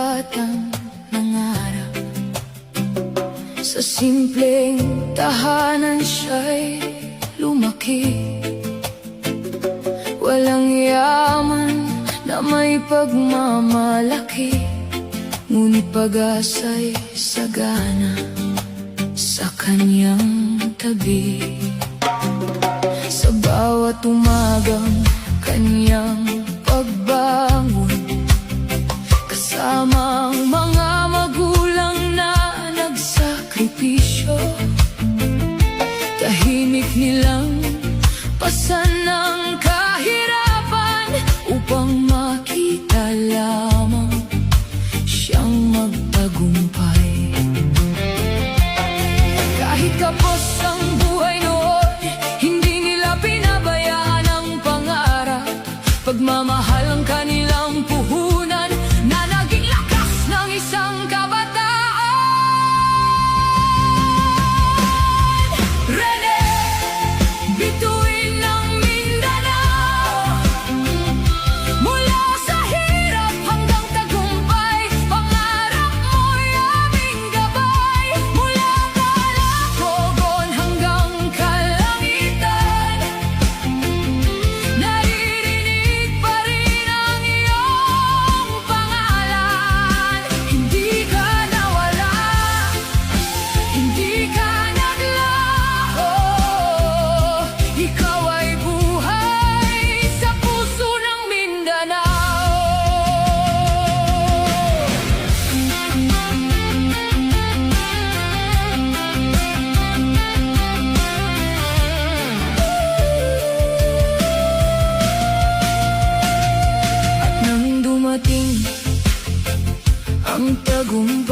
batang nangarap sa simpleng tahanan siya'y lumaki. Walang yaman na may pagmamalaki, ngunit pag-asa'y sagana sa kanyang tabi. Sa bawat umagang kanyang pagbangon, kasama ang mga magulang na nagsakripisyo, tahimik nilang pasan ng kahirapan upang makita lamang siyang magtagumpay. Kahit kapos ang buhay noon, hindi nila pinabayaan ang pangarap. Pagmamahal ang kanilang puhunan na naging lakas ng isang kabataan. Rene, bituin ng Mindanao, mula sa hirap hanggang tagumpay, pangarap mo'y aming gabay. Mula Calacogon hanggang kalangitan, naririnig pa rin ang iyong pangalan. Hindi ka nawala, hindi ka naglaho, ikaw ay buhay sa puso ng Mindanao. At nang dumating ang tagumpay,